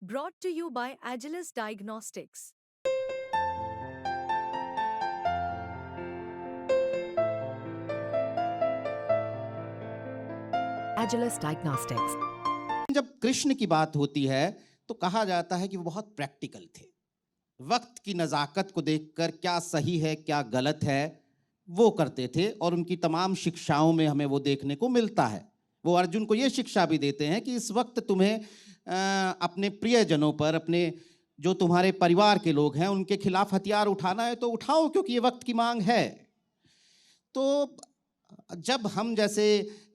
Brought to you by Agilus Diagnostics. Agilus Diagnostics. जब कृष्ण की बात होती है तो कहा जाता है कि वो बहुत प्रैक्टिकल थे। वक्त की नज़ाकत को देखकर क्या सही है क्या गलत है वो करते थे, और उनकी तमाम शिक्षाओं में हमें वो देखने को मिलता है। वो अर्जुन को ये शिक्षा भी देते हैं कि इस वक्त तुम्हें अपने प्रियजनों पर, अपने जो तुम्हारे परिवार के लोग हैं उनके खिलाफ हथियार उठाना है तो उठाओ, क्योंकि ये वक्त की मांग है। तो जब हम जैसे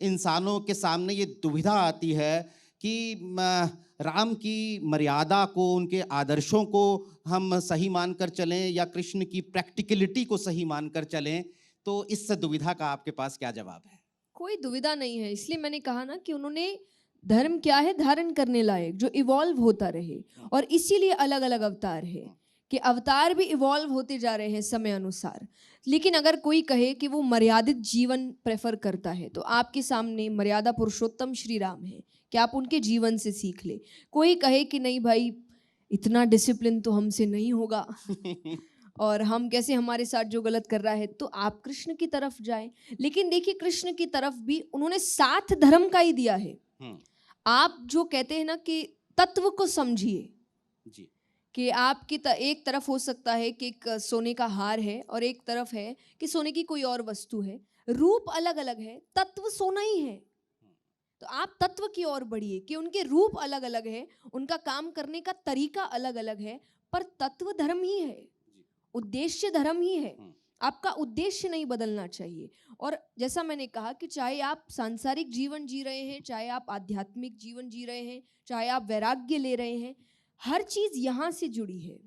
इंसानों के सामने ये दुविधा आती है कि राम की मर्यादा को, उनके आदर्शों को हम सही मानकर चलें या कृष्ण की प्रैक्टिकलिटी को सही मानकर चलें, तो इस दुविधा का आपके पास क्या जवाब है? कोई दुविधा नहीं है। इसलिए मैंने कहा ना कि उन्होंने धर्म क्या है, धारण करने लायक, जो इवॉल्व होता रहे, और इसीलिए अलग अलग अवतार है कि अवतार भी इवॉल्व होते जा रहे हैं समय अनुसार। लेकिन अगर कोई कहे कि वो मर्यादित जीवन प्रेफर करता है तो आपके सामने मर्यादा पुरुषोत्तम श्री राम है कि आप उनके जीवन से सीख ले। कोई कहे कि नहीं भाई, इतना डिसिप्लिन तो हमसे नहीं होगा और हम कैसे, हमारे साथ जो गलत कर रहा है, तो आप कृष्ण की तरफ जाएं। लेकिन देखिए, कृष्ण की तरफ भी उन्होंने साथ धर्म का ही दिया है। आप जो कहते हैं ना कि तत्व को समझिए जी। कि आपकी एक तरफ हो सकता है कि एक सोने का हार है और एक तरफ है कि सोने की कोई और वस्तु है। रूप अलग अलग है, तत्व सोना ही है। तो आप तत्व की ओर बढ़िए कि उनके रूप अलग अलग है, उनका काम करने का तरीका अलग अलग है, पर तत्व धर्म ही है, उद्देश्य धर्म ही है। आपका उद्देश्य नहीं बदलना चाहिए। और जैसा मैंने कहा कि चाहे आप सांसारिक जीवन जी रहे हैं, चाहे आप आध्यात्मिक जीवन जी रहे हैं, चाहे आप वैराग्य ले रहे हैं, हर चीज यहां से जुड़ी है।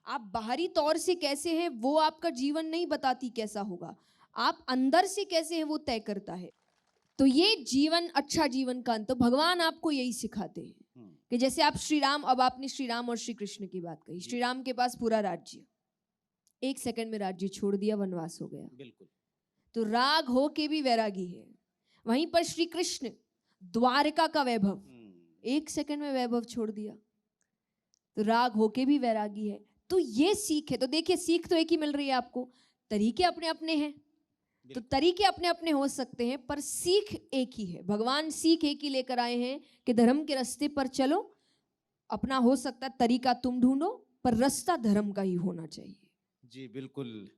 आप बाहरी तौर से कैसे हैं वो आपका जीवन नहीं बताती कैसा होगा, आप अंदर से कैसे हैं वो तय करता है। तो ये जीवन, अच्छा जीवन का अंत, तो भगवान आपको यही सिखाते हैं कि जैसे आप श्री राम, अब आपने श्री राम और श्री कृष्ण की बात कही। श्री राम के पास पूरा राज्य, एक सेकंड में राज्य छोड़ दिया, वनवास हो गया। बिल्कुल। तो राग हो के भी वैरागी है। वहीं पर श्री कृष्ण, द्वारका का वैभव, एक सेकंड में वैभव छोड़ दिया, तो राग होके भी वैरागी है। तो ये सीख है। तो देखिए, सीख तो एक ही मिल रही है आपको, तरीके अपने अपने हैं। तो तरीके अपने अपने हो सकते हैं, पर सीख एक ही है। भगवान सीख एक ही लेकर आए हैं कि धर्म के रास्ते पर चलो। अपना हो सकता है तरीका तुम ढूंढो, पर रास्ता धर्म का ही होना चाहिए। जी बिल्कुल।